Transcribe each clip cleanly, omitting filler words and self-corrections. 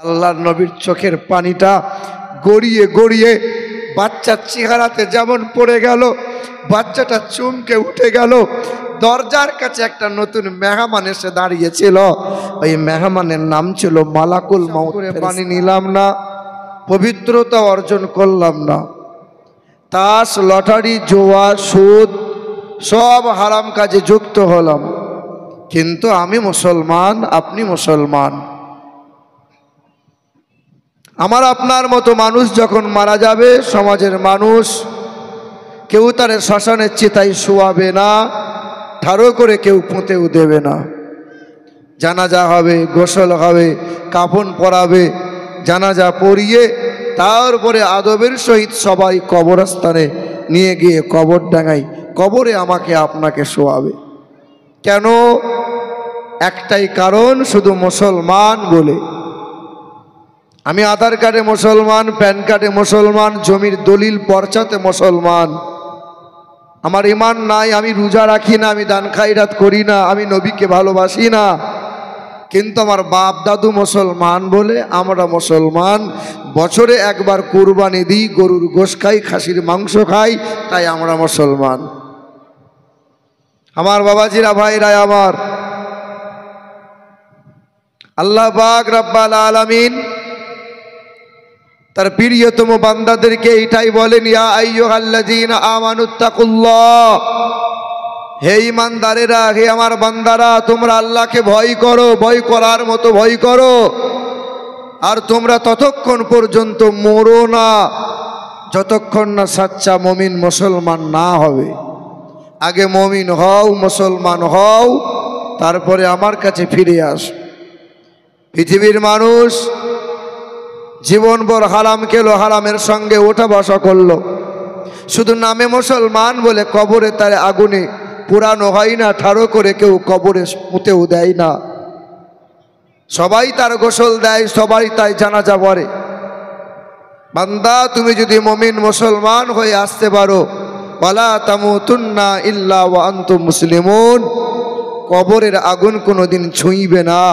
আল্লাহর নবীর চোখের পানিটা গড়িয়ে গড়িয়ে বাচ্চার চেহারাতে যেমন পড়ে গেল, বাচ্চাটা চমকে উঠে গেল। দরজার কাছে একটা নতুন মেহমান এসে দাঁড়িয়েছিল। ওই মেহমানের নাম ছিল মালাকুল মউত। পানি নিলাম না, পবিত্রতা অর্জন করলাম না, তাস, লটারি, জোয়া, সুদ সব হারাম কাজে যুক্ত হলাম, কিন্তু আমি মুসলমান, আপনি মুসলমান। আমার আপনার মতো মানুষ যখন মারা যাবে, সমাজের মানুষ কেউ তার শ্মশানের চিতায় শোয়াবে না, ঠাড়ো করে কেউ পুঁতেও দেবে না। জানাজা হবে, গোসল হবে, কাফন পরাবে, জানাজা পরিয়ে তারপরে আদবের সহিত সবাই কবরস্থানে নিয়ে গিয়ে কবর ডাঙাই, কবরে আমাকে আপনাকে শোয়াবে। কেন? একটাই কারণ, শুধু মুসলমান বলে। আমি আধার কার্ডে মুসলমান, প্যান কার্ডে মুসলমান, জমির দলিল পর্চাতে মুসলমান। আমার ঈমান নাই, আমি রোজা রাখি না, আমি দান খায়রাত করি না, আমি নবীকে ভালোবাসি না, কিন্তু আমার বাপ দাদু মুসলমান বলে আমরা মুসলমান। বছরে একবার কুরবানি দিই, গরুর গোশত খাই, খাসির মাংস খাই, তাই আমরা মুসলমান। আমার বাবাজিরা, ভাইরা আমার, আল্লাহ পাক রব্বুল আলামিন তার প্রিয়তম বান্দাদেরকে এটাই বলেন, ইয়া আইয়ুহাল্লাযীনা আমানুত্তাকুল্লাহ, হে ঈমানদারেরা, হে আমার বান্দারা, তোমরা আল্লাহকে ভয় করো, ভয় করার মতো ভয় করো। আর তোমরা ততক্ষণ পর্যন্ত মরো না যতক্ষণ না সাচ্চা মুমিন মুসলমান না হবে। আগে মুমিন হও, মুসলমান হও, তারপরে আমার কাছে ফিরে আস। পৃথিবীর মানুষ জীবনভর হারাম খেলো, হারামের সঙ্গে ওঠা বসা করলো, শুধু নামে মুসলমান বলে কবরে তার আগুনে পুরানো হয় না, ঠাড়ো করে কেউ কবরে পুঁতেও দেয় না। সবাই তার গোসল দেয়, সবাই তাই জানাজা পড়ে। বান্দা, তুমি যদি মুমিন মুসলমান হয়ে আসতে পারো, ওয়ালা তামুতুন্না ইল্লা ওয়া আনতুম মুসলিমুন, কবরের আগুন কোনোদিন ছুঁইবে না,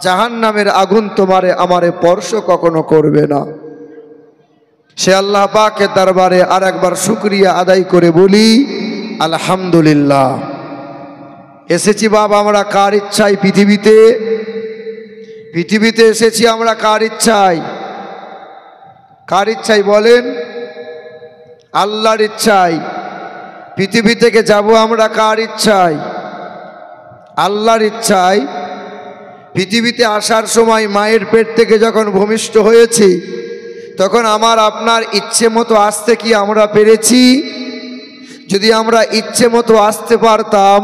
জাহান্নামের আগুন তোমারে আমারে স্পর্শ কখনো করবে না। সে আল্লাহ পাকের দরবারে আর একবার শুকরিয়া আদায় করে বলি আলহামদুলিল্লাহ। এসেছি বাবা আমরা কার ইচ্ছায় পৃথিবীতে এসেছি আমরা কার ইচ্ছায়? কার ইচ্ছায় বলেন? আল্লাহর ইচ্ছায়। পৃথিবী থেকে যাব আমরা কার ইচ্ছায়? আল্লাহর ইচ্ছায়। পৃথিবীতে আসার সময় মায়ের পেট থেকে যখন ভূমিষ্ঠ হয়েছি, তখন আমার আপনার ইচ্ছে মতো আসতে কি আমরা পেরেছি? যদি আমরা ইচ্ছে মতো আসতে পারতাম,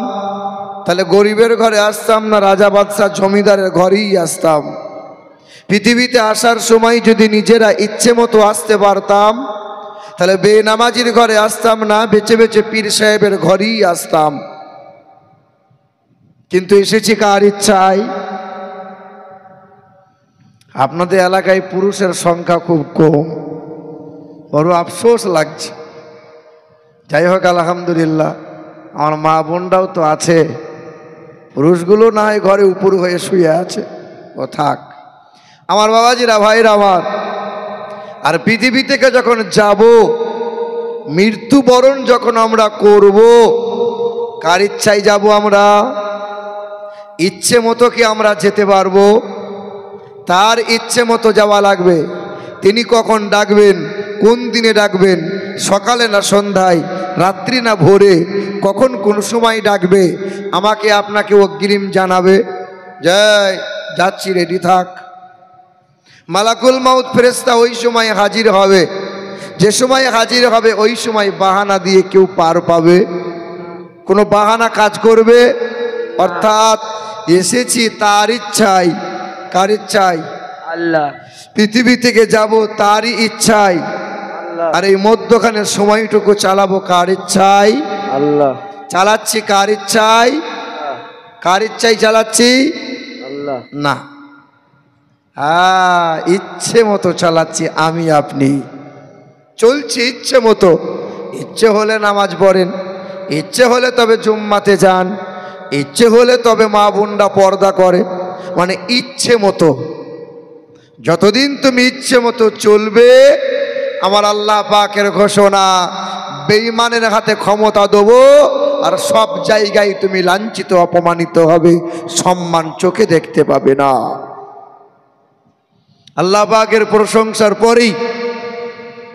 তাহলে গরিবের ঘরে আসতাম না, রাজা বাদশাহ জমিদারের ঘরেই আসতাম। পৃথিবীতে আসার সময় যদি নিজেরা ইচ্ছে মতো আসতে পারতাম, তাহলে বেনামাজির ঘরে আসতাম না, বেছে বেছে পীর সাহেবের ঘরেই আসতাম। কিন্তু এসেছি কার ইচ্ছায়? আপনাদের এলাকায় পুরুষের সংখ্যা খুব কম, বড় আফসোস লাগছে। যাই হোক, আলহামদুলিল্লাহ, আমার মা বোনরাও তো আছে, পুরুষগুলো না হয় ঘরে উপর হয়ে শুয়ে আছে, ও থাক। আমার বাবাজিরা, ভাইরা আমার, আর পৃথিবী থেকে যখন যাব, মৃত্যুবরণ যখন আমরা করব, কার ইচ্ছায় যাব আমরা? ইচ্ছে মতো কি আমরা যেতে পারবো? তার ইচ্ছে মতো যাওয়া লাগবে। তিনি কখন ডাকবেন, কোন দিনে ডাকবেন, সকালে না সন্ধ্যায়, রাত্রি না ভোরে, কখন কোন সময় ডাকবে, আমাকে আপনাকে অগ্রিম জানাবে। যাই যাচ্ছি, রেডি থাক। মালাকুল মাউত ফেরেশতা ওই সময় হাজির হবে। যে সময় হাজির হবে, ওই সময় বাহানা দিয়ে কেউ পার পাবে? কোনো বাহানা কাজ করবে? অর্থাৎ এসেছি তার ইচ্ছায়। কার ইচ্ছায়? আল্লাহ। পৃথিবী থেকে যাব তারই ইচ্ছায়। আর এই মধ্যখানের সময়টুকু চালাবো কার ইচ্ছায়? আল্লাহ। চালাচ্ছি কার ইচ্ছায়? কার ইচ্ছায় চালাচ্ছি? আল্লাহ না, ইচ্ছে মতো চালাচ্ছি আমি আপনি, চলছি ইচ্ছে মতো। ইচ্ছে হলে নামাজ পড়েন, ইচ্ছে হলে তবে জুম্মাতে যান, ইচ্ছে হলে তবে মা বোনরা পর্দা করে, মানে ইচ্ছে মতো। যতদিন তুমি ইচ্ছে মতো চলবে, আমার আল্লাহ পাকের ঘোষণা, বেঈমানের হাতে ক্ষমতা দেবো, আর সব জায়গায় তুমি লাঞ্ছিত অপমানিত হবে, সম্মান চোখে দেখতে পাবে না। আল্লাহ পাকের প্রশংসার পরেই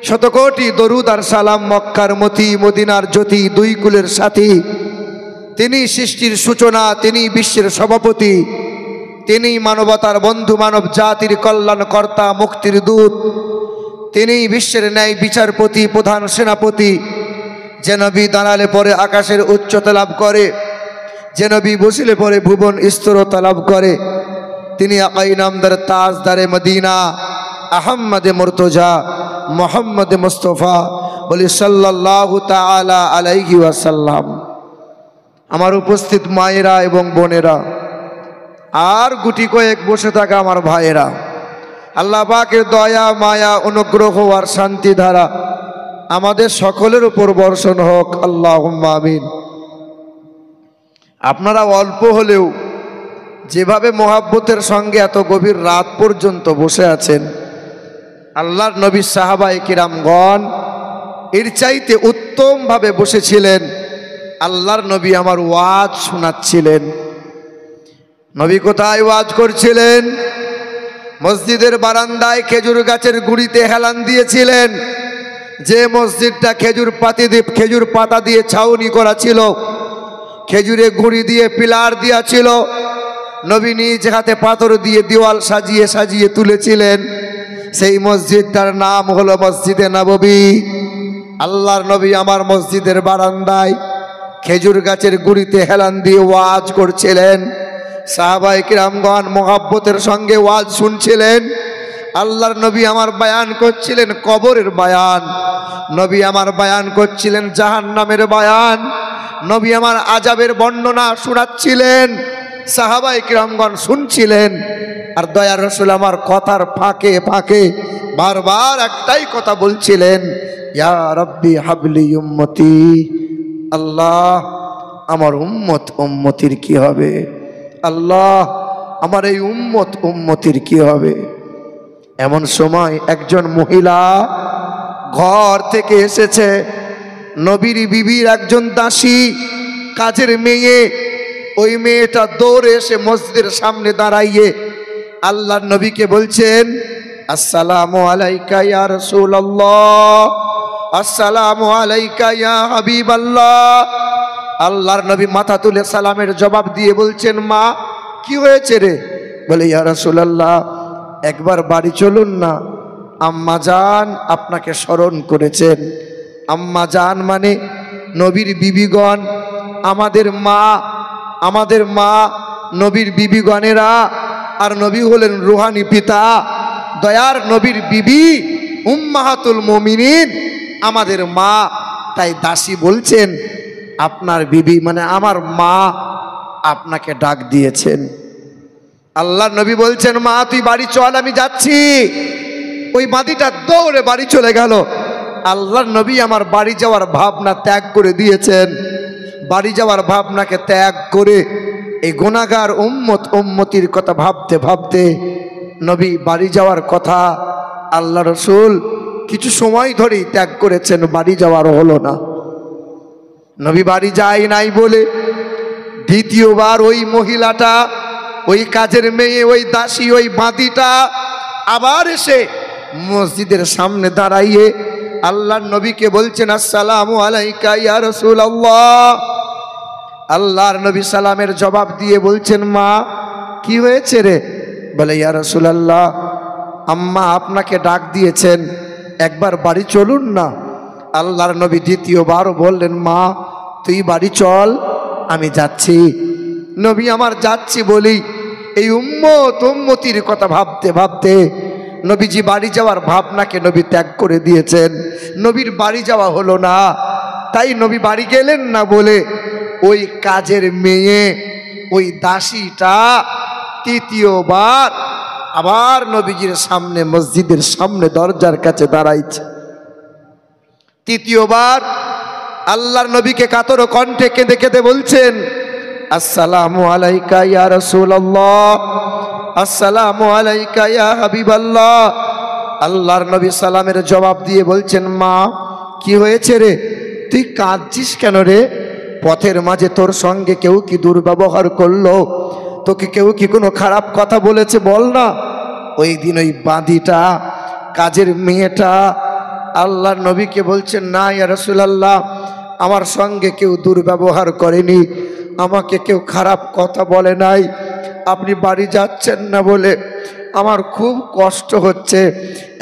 শতকোটি দরুদ আর সালাম মক্কার মতি, মদিনার জ্যোতি, দুই কুলের সাথী, তিনি সৃষ্টির সূচনা, তিনি বিশ্বের সভাপতি, তিনি মানবতার বন্ধু, মানব জাতির কল্যাণকর্তা, মুক্তির দূত, তিনি বিশ্বের ন্যায় বিচারপতি, প্রধান সেনাপতি। যে নবী দাঁড়ালে পরে আকাশের উচ্চতা লাভ করে, যে নবী বসিলে পরে ভুবন স্থিরতা লাভ করে, তিনি আকাই নামদার তাজদারে মদিনা, আহম্মদে মুর্তজা, মোহাম্মদ মুস্তফা, বলি সাল্লাল্লাহু তাআলা আলাইহি ওয়াসাল্লাম। আমার উপস্থিত মায়েরা এবং বোনেরা, আর গুটি কয়েক বসে থাকা আমার ভাইয়েরা, আল্লাহ পাকের দয়া, মায়া, অনুগ্রহ আর শান্তি ধারা আমাদের সকলের উপর বর্ষণ হোক, আল্লাহুম্মা আমিন। আপনারা অল্প হলেও যেভাবে মোহাব্বতের সঙ্গে এত গভীর রাত পর্যন্ত বসে আছেন, আল্লাহর নবী সাহাবায়ে কিরামগণ এর চাইতে উত্তমভাবে বসেছিলেন। আল্লাহর নবী আমার ওয়াজ শোনাচ্ছিলেন। নবী কোথায় ওয়াজ করছিলেন? মসজিদের বারান্দায় খেজুর গাছের গুঁড়িতে হেলান দিয়েছিলেন। যে মসজিদটা খেজুর পাতা দিয়ে ছাউনি করা ছিল, খেজুরে গুঁড়ি দিয়ে পিলার দেওয়া ছিল, নবী নিজ হাতে পাথর দিয়ে দেওয়াল সাজিয়ে সাজিয়ে তুলেছিলেন। সেই মসজিদটার নাম হলো মসজিদে নববী। আল্লাহর নবী আমার মসজিদের বারান্দায় খেজুর গাছের গুঁড়িতে হেলান দিয়ে ওয়াজ করছিলেন। সাহাবায়ে কিরামগণ মোহাব্বতের সঙ্গে ওয়াজ শুনছিলেন। আল্লাহর নবী আমার বয়ান করছিলেন কবরের বয়ান, নবী আমার বয়ান করছিলেন জাহান্নামের বয়ান, নবী আমার আযাবের বর্ণনা শোনাচ্ছিলেন। সাহাবায়ে কিরামগণ শুনছিলেন। আর দয়ার রাসূল আমার কথার ফাঁকে ফাঁকে বারবার একটাই কথা বলছিলেন, ইয়া রাব্বি হাবলি উম্মতি। আল্লাহ, আমার উম্মতির কি হবে? আল্লাহ, আমার এই উম্মতির কি হবে? এমন সময় একজন মহিলা ঘর থেকে এসেছে। নবীর বিবির একজন দাসী, কাজের মেয়ে। ওই মেয়েটা দৌড়ে এসে মসজিদের সামনে দাঁড়াইয়ে আল্লাহর নবীকে বলছেন, আসসালামু আলাইকা ইয়া রাসূলুল্লাহ, আসসালামু আলাইকা ইয়া হাবিবাল্লাহ। আল্লাহর নবী মাথা তুলে সালামের জবাব দিয়ে বলছেন, মা কি হয়েছে রে? বলে, ইয়া রাসূলুল্লাহ, একবার বাড়ি চলুন না, আম্মা জান আপনাকে স্মরণ করেছেন। আম্মা জান মানে নবীর বিবিগণ, আমাদের মা নবীর বিবিগণেরা। আর নবী হলেন রুহানি পিতা, দয়ার নবীর বিবি উম্মাহাতুল মুমিনিন, আমাদের মা। তাই দাসী বলছেন, আপনার বিবি মানে আমার মা আপনাকে ডাক দিয়েছেন। আল্লাহর নবী বলছেন, মা তুই বাড়ি চল, আমি যাচ্ছি। ওই মাদিটা দৌড়ে বাড়ি চলে গেল। আল্লাহর নবী আমার বাড়ি যাওয়ার ভাবনা ত্যাগ করে দিয়েছেন। বাড়ি যাওয়ার ভাবনাকে ত্যাগ করে এই গুনাহগার উম্মতির কথা ভাবতে ভাবতে নবী বাড়ি যাওয়ার কথা আল্লাহ রাসূল কিছু সময় ধরেই ত্যাগ করেছেন, বাড়ি যাওয়ার হলো না। নবী বাড়ি যায় নাই বলে দ্বিতীয়বার ওই মহিলাটা, ওই কাজের মেয়ে, ওই দাসী, ওই বাঁদিটা আবার এসে মসজিদের সামনে দাঁড়াইয়ে আল্লাহর নবীকে বলছেন, আসসালামু আলাইকা ইয়া রাসূলুল্লাহ। আল্লাহর নবী সালামের জবাব দিয়ে বলছেন, মা কি হয়েছে রে? বলে, ইয়া রাসূলুল্লাহ, আম্মা আপনাকে ডাক দিয়েছেন, একবার বাড়ি চলুন না। আল্লাহর নবী দ্বিতীয়বারও বললেন, মা তুই বাড়ি চল, আমি যাচ্ছি। নবী আমার যাচ্ছি বলি এই উম্মতির কথা ভাবতে ভাবতে নবীজি বাড়ি যাওয়ার ভাবনাকে নবী ত্যাগ করে দিয়েছেন। নবীর বাড়ি যাওয়া হলো না। তাই নবী বাড়ি গেলেন না বলে ওই কাজের মেয়ে, ওই দাসীটা তৃতীয়বার আবার নবীজির সামনে, মসজিদের সামনে দরজার কাছে দাঁড়াইছে। তৃতীয়বার আল্লাহর নবীকে কাতর কণ্ঠে কেঁদে কেঁদে বলছেন, আসসালামু আলাইকা ইয়া রাসূলুল্লাহ, আসসালামু আলাইকা ইয়া হাবিবাল্লাহ। আল্লাহর নবী সালামের জবাব দিয়ে বলছেন, মা কি হয়েছে রে, তুই কাঁদছিস কেন রে? পথের মাঝে তোর সঙ্গে কেউ কি দুর্ব্যবহার করলো? তোকে কেউ কি কোনো খারাপ কথা বলেছে? বল না। ওই দিন ওই বাঁধিটা, কাজের মেয়েটা আল্লাহর নবীকে বলছেন, না ইয়া রাসূলুল্লাহ, আমার সঙ্গে কেউ দুর্ব্যবহার করেনি, আমাকে কেউ খারাপ কথা বলে নাই। আপনি বাড়ি যাচ্ছেন না বলে আমার খুব কষ্ট হচ্ছে,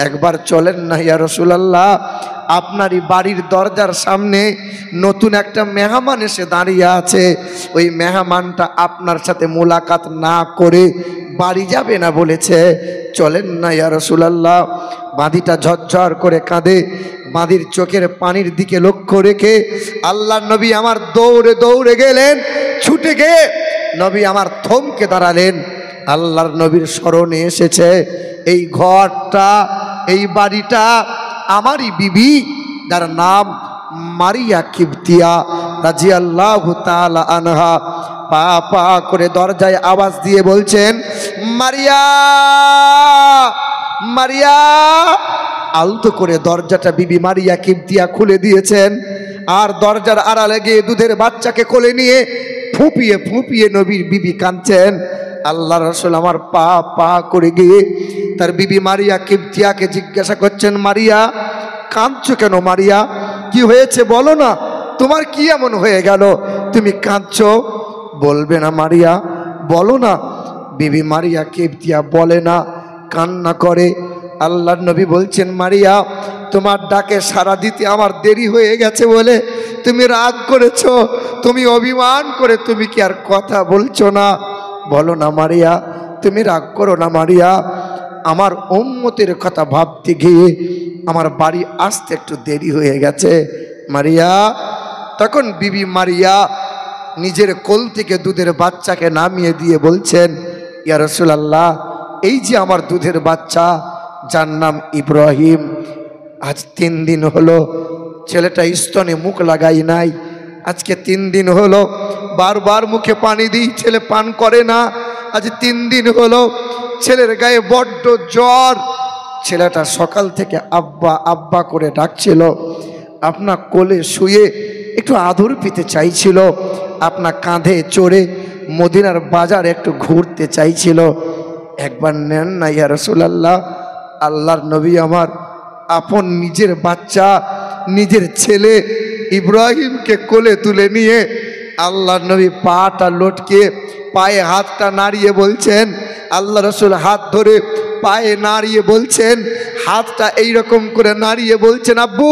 একবার চলেন না ইয়া রাসূলুল্লাহ। আপনারই বাড়ির দরজার সামনে নতুন একটা মেহমান এসে দাঁড়িয়ে আছে, ওই মেহমানটা আপনার সাথে মোলাকাত না করে বাড়ি যাবে না বলেছে, চলেন না ইয়া রাসূলুল্লাহ। বাঁধিটা ঝরঝর করে কাঁদে, বাঁধির চোখের পানির দিকে লক্ষ্য রেখে আল্লাহর নবী আমার দৌড়ে দৌড়ে গেলেন, ছুটে গিয়ে নবী আমার থমকে দাঁড়ালেন। আল্লাহর নবীর স্মরণে এসেছে এই ঘরটা, এই বাড়িটা আমারই বিবি, যার নাম মারিয়া কিবতিয়া রাদিয়াল্লাহু তাআলা আনহা। পা পা করে দরজায় আওয়াজ দিয়ে বলছেন, মারিয়া মারিয়া। আলতো করে দরজাটা বিবি মারিয়া কিবতিয়া খুলে দিয়েছেন, আর দরজার আড়ালে গিয়ে দুধের বাচ্চাকে কোলে নিয়ে ফুঁপিয়ে ফুঁপিয়ে নবীর বিবি কাঁদছেন। আল্লাহ রাসূল আমার পা পা করে গিয়ে তার বিবি মারিয়া কিবতিয়াকে জিজ্ঞাসা করছেন, মারিয়া কাঁদছো কেন? মারিয়া কি হয়েছে বলো না, তোমার কি এমন হয়ে গেল তুমি কাঁদছো? বলবে না মারিয়া, বলো না। বিবি মারিয়া কিবতিয়া বলে না, কান্না করে। আল্লাহর নবী বলছেন, মারিয়া তোমার ডাকে সাড়া দিতে আমার দেরি হয়ে গেছে বলে তুমি রাগ করেছো, তুমি অভিমান করে তুমি কি আর কথা বলছো না? বলো না মারিয়া, তুমি রাগ করো না মারিয়া, আমার উম্মতের কথা ভাবতে গিয়ে আমার বাড়ি আসতে একটু দেরি হয়ে গেছে মারিয়া। তখন বিবি মারিয়া নিজের কোল থেকে দুধের বাচ্চাকে নামিয়ে দিয়ে বলছেন, ইয়া রাসূলুল্লাহ, এই যে আমার দুধের বাচ্চা, যার নাম ইব্রাহিম, আজ 3 দিন হলো ছেলেটা স্তনে মুখ লাগাই নাই। আজকে 3 দিন হলো বারবার মুখে পানি দিই, ছেলে পান করে না। আজ 3 দিন হলো ছেলের গায়ে বড্ড জ্বর। ছেলেটা সকাল থেকে আব্বা আব্বা করে ডাকছিল, আপনার কোলে শুয়ে একটু আদর পেতে চাইছিল, আপনার কাঁধে চড়ে মদিনার বাজার একটু ঘুরতে চাইছিল। একবার নেন না ইয়া রাসূলুল্লাহ। আল্লাহর নবী আমার আপন নিজের বাচ্চা, নিজের ছেলে ইব্রাহিমকে কোলে তুলে নিয়ে আল্লাহর নবী পাটা লটকে পায়ে হাতটা নাড়িয়ে বলছেন, আল্লাহ রাসূল হাত ধরে পায়ে নাড়িয়ে বলছেন, হাতটা এইরকম করে নাড়িয়ে বলছেন, আব্বু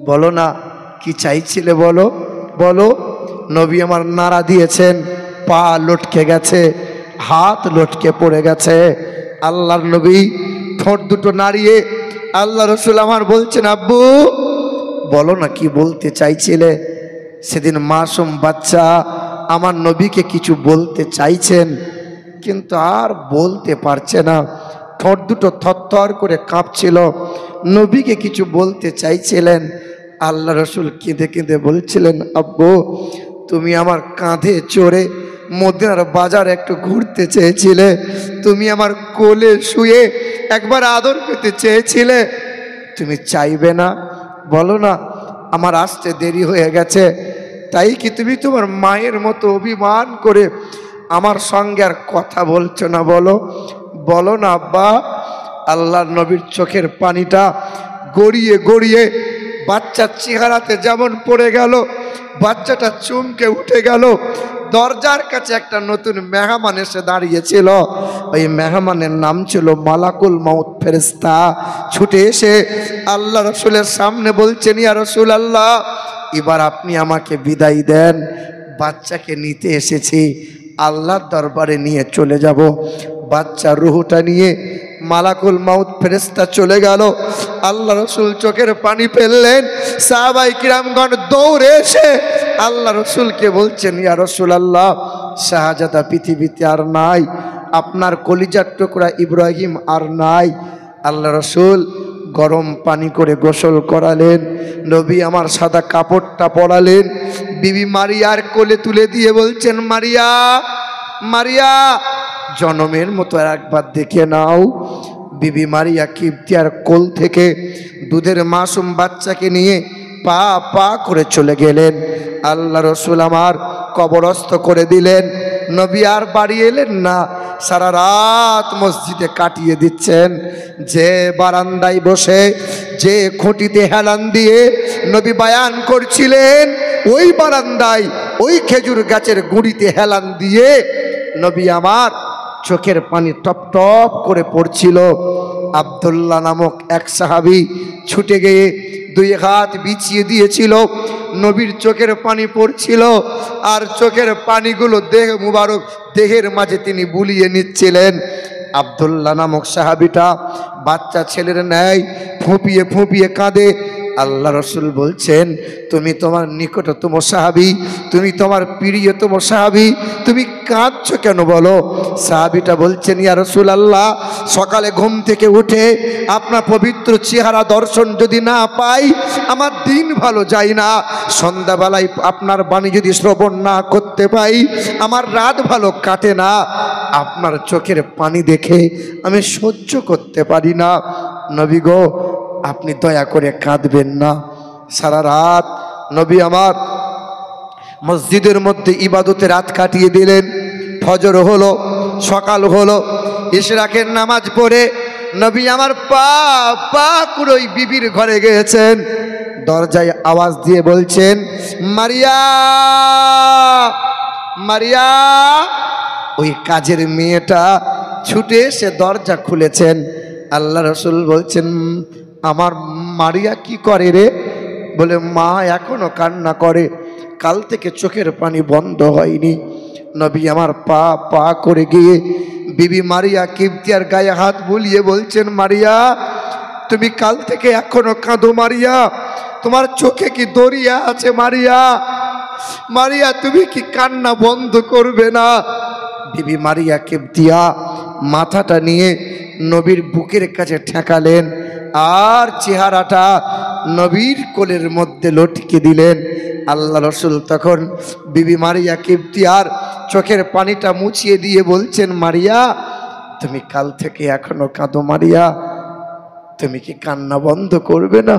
বলো না কি চাইছিলে, বলো বলো। নবী আমার নাড়া দিয়েছেন, পা লটকে গেছে, হাত লটকে পড়ে গেছে। আল্লাহর নবী ঠোঁট দুটো নাড়িয়ে আল্লাহ রাসূল আমার বলছেন, আব্বু বলো না কি বলতে চাইছিলে। সেদিন মাসুম বাচ্চা আমার নবীকে কিছু বলতে চাইছেন, কিন্তু আর বলতে পারছে না, ঠোঁট দুটো থরথর করে কাঁপছিল, নবীকে কিছু বলতে চাইছিলেন। আল্লাহ রাসূল কেঁদে কেঁদে বলছিলেন, আব্বু তুমি আমার কাঁধে চড়ে মদিনার বাজার একটু ঘুরতে চেয়েছিলে, তুমি আমার কোলে শুয়ে একবার আদর পেতে চেয়েছিলে, তুমি চাইবে না? বলো না, আমার আসতে দেরি হয়ে গেছে, তাই কি তুমি তোমার মায়ের মতো অভিমান করে আমার সঙ্গে আর কথা বলছো না? বলো বলো না আব্বা। আল্লাহর নবীর চোখের পানিটা গড়িয়ে গড়িয়ে বাচ্চার চেহারাতে যেমন পড়ে গেল, বাচ্চাটা চমকে উঠে গেল। দরজার কাছে একটা নতুন মেহমান এসে দাঁড়িয়েছিল, ওই মেহমানের নাম ছিল মালাকুল মউত ফেরেশতা। ছুটে এসে আল্লাহ রাসূলের সামনে বলছেন, ইয়া রাসূলুল্লাহ, এবার আপনি আমাকে বিদায় দেন, বাচ্চাকে নিতে এসেছি, আল্লাহর দরবারে নিয়ে চলে যাব। বাচ্চা রুহটা নিয়ে মালাকুল মউত ফেরেশতা চলে গেল। আল্লাহ রাসূল চোখের পানি ফেললেন। সাহাবায়ে কিরামগণ দৌড়ে এসে আল্লাহ রাসূলকে বলছেন, ইয়া রাসূলুল্লাহ, শাহজাদা পৃথিবীতে আর নাই, আপনার কলিজার টুকরা ইব্রাহিম আর নাই। আল্লাহ রাসূল গরম পানি করে গোসল করালেন, নবী আমার সাদা কাপড়টা পরালেন, বিবি মারিয়ার কোলে তুলে দিয়ে বলছেন, মারিয়া মারিয়া জনমের মতো একবার দেখে নাও। বিবি মারিয়া কিবতিয়ার কোল থেকে দুধের মাসুম বাচ্চাকে নিয়ে পা পা করে চলে গেলেন। আল্লাহ রসুল আমার কবরস্থ করে দিলেন। নবী আর বাড়ি এলেন না, সারা রাত মসজিদে কাটিয়ে দিচ্ছেন। যে বারান্দায় বসে, যে খুঁটিতে হেলান দিয়ে নবী বায়ান করছিলেন, ওই বারান্দায় ওই খেজুর গাছের গুঁড়িতে হেলান দিয়ে নবী আমার চোখের পানি টপ টপ করে পড়ছিল। আব্দুল্লাহ নামক এক সাহাবী ছুটে গিয়ে দুই হাত বিছিয়ে দিয়েছিল। নবীর চোখের পানি পড়ছিল, আর চোখের পানিগুলো দেহ মুবারক দেহের মাঝে তিনি বুলিয়ে নিচ্ছিলেন। আব্দুল্লাহ নামক সাহাবীটা বাচ্চা ছেলের ন্যায় ফুঁপিয়ে ফুঁপিয়ে কাঁদে। আল্লাহ রসুল বলছেন, তুমি তোমার নিকটতম সাহাবী, তুমি তোমার প্রিয়তম সাহাবী, তুমি কাঁদছো কেন বলো? সাহাবীটা বলছেন, ইয়া রাসূলুল্লাহ, সকালে ঘুম থেকে উঠে আপনার পবিত্র চেহারা দর্শন যদি না পাই আমার দিন ভালো যায় না। সন্ধ্যাবেলায় আপনার বাণী যদি শ্রবণ না করতে পাই আমার রাত ভালো কাটে না। আপনার চোখের পানি দেখে আমি সহ্য করতে পারি না। নবী গো, আপনি দয়া করে কাঁদবেন না। সারা রাত নবী আমার মসজিদের মধ্যে ইবাদতে রাত কাটিয়ে দিলেন। ফজর হলো, সকাল হলো, ইশরাকের নামাজ পড়ে নবী আমার পা পা করে ওই বিবির ঘরে গিয়েছেন। দরজায় আওয়াজ দিয়ে বলছেন, মারিয়া, মারিয়া। ওই কাজের মেয়েটা ছুটে এসে দরজা খুলেছেন। আল্লাহ রসুল বলছেন, আমার মারিয়া কি করে রে? বলে, মা এখনো কান্না করে, কাল থেকে চোখের পানি বন্ধ হয়নি। নবী আমার পা পা করে গিয়ে বিবি মারিয়া কিবতিয়ার গায়ে হাত বুলিয়ে বলছেন, মারিয়া তুমি কাল থেকে এখনো কাঁদো মারিয়া? তোমার চোখে কি দরিয়া আছে মারিয়া? মারিয়া তুমি কি কান্না বন্ধ করবে না? বিবি মারিয়া কিবতিয়া মাথাটা নিয়ে নবীর বুকের কাছে ঠেকালেন, আর চেহারাটা নবীর কোলের মধ্যে লটকে দিলেন। আল্লাহ রসুল তখন বিবি মারিয়া কিবতিয়ার চোখের পানিটা মুছিয়ে দিয়ে বলছেন, মারিয়া তুমি কাল থেকে এখনো কাঁদো মারিয়া? তুমি কি কান্না বন্ধ করবে না?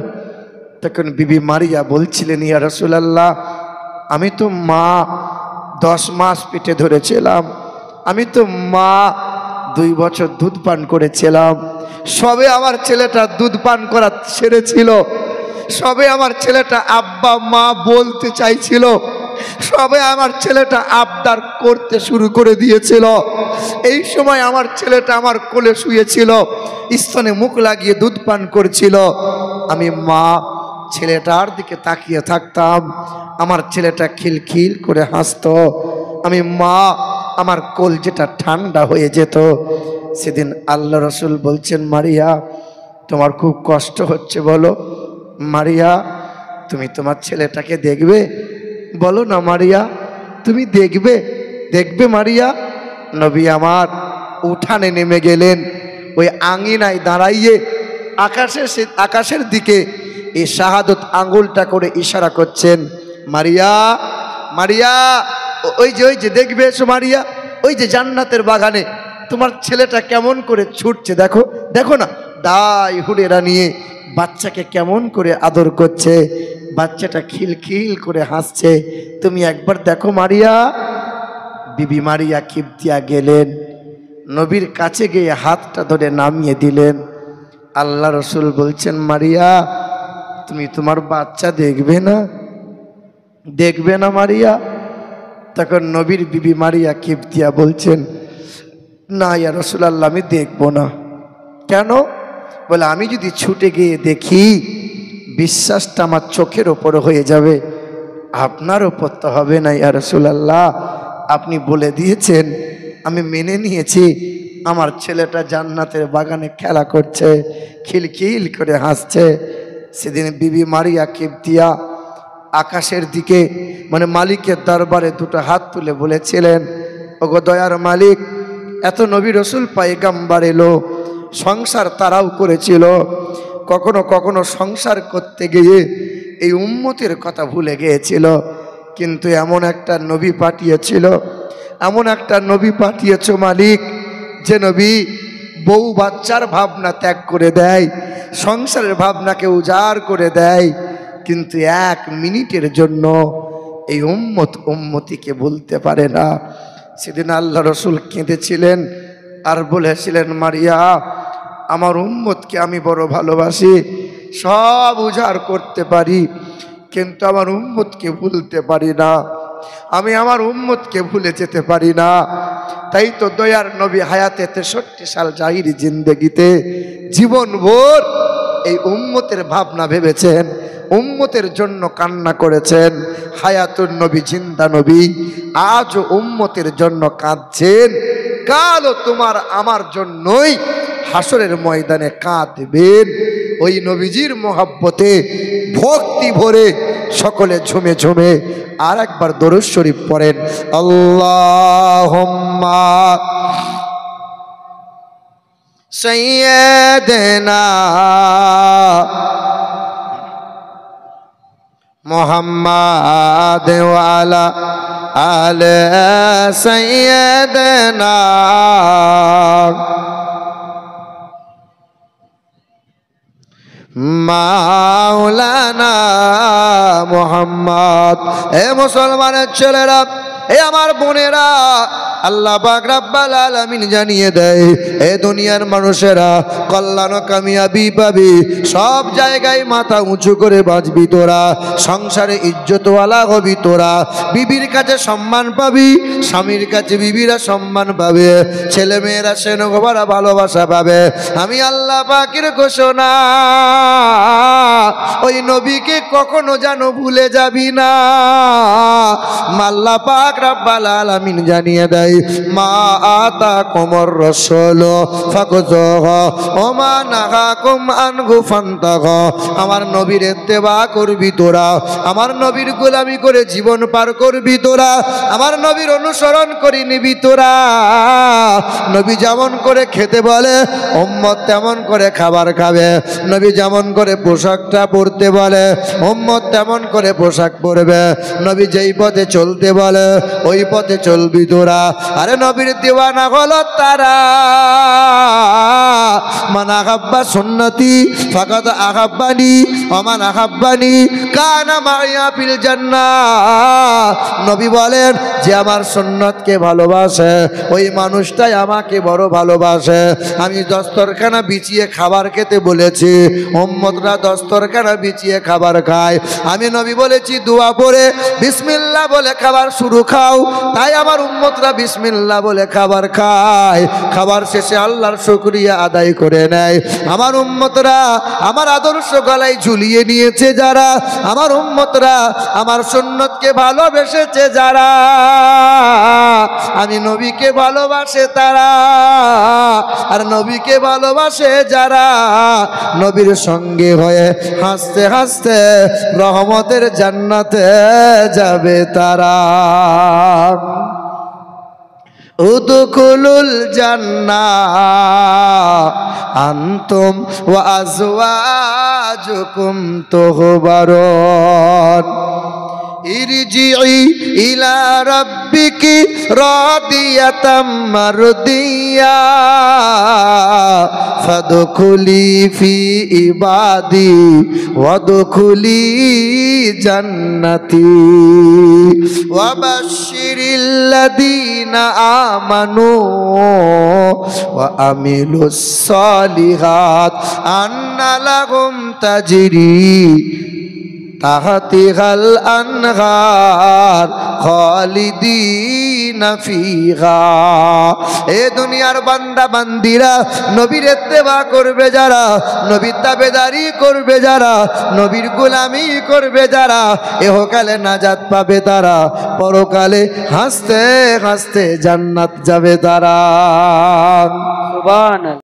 তখন বিবি মারিয়া বলছিলেন, ইয়া রাসূলুল্লাহ, আমি তো মা 10 মাস পেটে ধরেছিলাম, আমি তো মা 2 বছর দুধ পান করেছিলাম, সবে আমার ছেলেটা দুধ পান করা ছেড়েছিল, সবে আমার ছেলেটা আব্বা মা বলতে চাইছিল, সবে আমার ছেলেটা আবদার করতে শুরু করে দিয়েছিল। এই সময় আমার ছেলেটা আমার কোলে শুয়েছিল, স্তনে মুখ লাগিয়ে দুধ পান করছিল। আমি মা ছেলেটার দিকে তাকিয়ে থাকতাম, আমার ছেলেটা খিলখিল করে হাসতো। আমি মা আমার কলজেটা ঠান্ডা হয়ে যেত। সেদিন আল্লাহ রসুল বলছেন, মারিয়া তোমার খুব কষ্ট হচ্ছে বলো? মারিয়া তুমি তোমার ছেলেটাকে দেখবে? বলো না মারিয়া, তুমি দেখবে? দেখবে মারিয়া? নবী আমার উঠানে নেমে গেলেন, ওই আঙিনায় দাঁড়াইয়ে আকাশের দিকে এই শাহাদত আঙ্গুলটা করে ইশারা করছেন, মারিয়া, মারিয়া ওই যে দেখবে এসো মারিয়া, ওই যে জান্নাতের বাগানে তোমার ছেলেটা কেমন করে ছুটছে, দেখো দেখো না, দাই হুড়েরা নিয়ে বাচ্চাকে কেমন করে আদর করছে, বাচ্চাটা খিলখিল করে হাসছে, তুমি একবার দেখো মারিয়া। বিবি মারিয়া কিবতিয়া গেলেন, নবীর কাছে গিয়ে হাতটা ধরে নামিয়ে দিলেন। আল্লাহ রসুল বলছেন, মারিয়া তুমি তোমার বাচ্চা দেখবে না? দেখবে না মারিয়া? তখন নবীর বিবি মারিয়া কিবতিয়া বলছেন, না ইয়া রাসূলুল্লাহ, আমি দেখব না। কেন? বলে, আমি যদি ছুটে গিয়ে দেখি বিশ্বাসটা আমার চোখের ওপর হয়ে যাবে, আপনার ওপর তো হবে না ইয়া রাসূলুল্লাহ। আপনি বলে দিয়েছেন, আমি মেনে নিয়েছি, আমার ছেলেটা জান্নাতের বাগানে খেলা করছে, খিলখিল করে হাসছে। সেদিন বিবি মারিয়া কিবতিয়া আকাশের দিকে মানে মালিকের দরবারে দুটো হাত তুলে বলেছিলেন, ওগো দয়ার মালিক, এত নবী রসুল পয়গম্বর এলো, সংসার তারাও করেছিল, কখনো কখনো সংসার করতে গিয়ে এই উম্মতের কথা ভুলে গিয়েছিল, কিন্তু এমন একটা নবী পাঠিয়েছিল এমন একটা নবী পাঠিয়েছো মালিক, যে নবী বউ বাচ্চার ভাবনা ত্যাগ করে দেয়, সংসারের ভাবনাকে উজাড় করে দেয়, কিন্তু 1 মিনিটের জন্য এই উম্মতিকে বলতে পারে না। সেদিন আল্লাহ রসুল কেঁদেছিলেন আর বলেছিলেন, মারিয়া, আমার উম্মতকে আমি বড় ভালোবাসি, সব উজাড় করতে পারি, কিন্তু আমার উম্মতকে ভুলতে পারি না, আমি আমার উম্মতকে ভুলে যেতে পারি না। তাই তো দয়ার নবী হায়াতে 63 সাল জাহিরি জিন্দেগিতে জীবনভর এই উম্মতের ভাবনা ভেবেছেন, উম্মতের জন্য কান্না করেছেন। হায়াতুন নবী, জিন্দা নবী, আজও উম্মতের জন্য কাঁদছেন। কালও তোমার আমার জন্যই হাসরের ময়দানে কাঁদবেন। ওই নবীজির মোহাব্বতে ভক্তি ভরে সকলে ঝুমে ঝুমে আর একবার দরুদ শরীফ পড়েন, আল্লাহুম্মা সাইয়্যিদানা মুহাম্মাদ ওয়া আলা আলি সাইয়্যিদানা মাওলানা মুহাম্মদ। এ মুসলমানের ছেলেরা, এ আমার বোনেরা, আল্লাহ পাক রব্বুল আলামিন জানিয়ে দেয়, এ দুনিয়ার মানুষেরা কল্যাণ কামিয়াবি পাবি, সব জায়গায় মাথা উঁচু করে বাঁচবি তোরা, সংসারে ইজ্জতওয়ালা হবি তোরা, বিবির কাছে সম্মান পাবি, স্বামীর কাছে বিবিরা সম্মান পাবে, ছেলে মেয়েরা সেনগোবারা ভালোবাসা পাবে। আমি আল্লাহ পাকের ঘোষণা, ওই নবীকে কখনো যেন ভুলে যাবি না। আল্লাহ পাক রব্বুল আলামিন জানিয়ে দেয়, মা আতাকুমুর রাসূল ফাখুযুহু ওয়া মা নাহাকুম আনহু ফান্তাহু। আমার নবীর ইত্তেবা করবি তোরা, আমার নবীর গোলামি করে জীবন পার করবি তোরা, আমার নবীর অনুসরণ করে নিবি তোরা। নবী যেমন করে খেতে বলে উম্মত তেমন করে খাবার খাবে, নবী যেমন করে পোশাকটা পরতে বলে উম্মত তেমন করে পোশাক পরবে, নবী যেই পথে চলতে বলে ওই পথে চলবি তোরা। আরে নবীর দিওয়ানা হলো তারা, মান আহাব্বা সুন্নতি ফাকাদ আহাব্বানি ওয়া মান আহাব্বানি কানা মাইয়া ফিল জান্নাহ। নবী বলেন, যে আমার সুন্নতকে ভালোবাসে ওই মানুষটাই আমাকে বড় ভালোবাসে। আমি দস্তরখানা বিছিয়ে খাবার খেতে বলেছি, উম্মতরা দস্তরখানা বিছিয়ে খাবার খায়। আমি নবী বলেছি দোয়া পড়ে বিসমিল্লাহ বলে খাবার শুরু খাও, তাই আমার উম্মতরা বিসমিল্লাহ বলে খাবার খায়, খাবার শেষে আল্লাহর শুকরিয়া আদায় করে নেয়। আমার উম্মতরা আমার আদর্শ গলায় ঝুলিয়ে নিয়েছে যারা, আমার উম্মতরা আমার সুন্নতকে ভালোবেসেছে যারা, আমি নবীকে ভালোবাসে তারা, আর নবীকে ভালোবাসে যারা, নবীর সঙ্গে হয়ে হাসতে হাসতে রহমতের জান্নাতে যাবে তারা। উদখুলুল জান্নাহ আনতুম ওয়া আজওয়াজুকুম তুহবারুন। ইরজিই ইলা রাব্বিকি রাদিয়াতাম মারদিয়া ফাদখুলি ফি ইবাদি ওয়াদখুলি জান্নাতি ওয়া বাশশিরিল লাযিনা আমানু ওয়া আমিলুস সালিহাত আন্না লাহুম তাজরি তাহতিহাল আনহার খালিদিনা ফিহা। এ দুনিয়ার বান্দা বান্দিরা, নবীর ইত্তেবা করবে যারা, নবীর তাবেদারি করবে যারা, নবীর গোলামি করবে যারা, ইহকালে নাজাত পাবে তারা, পরকালে হাসতে হাসতে জান্নাত যাবে তারা। সুবহানাল্লাহ।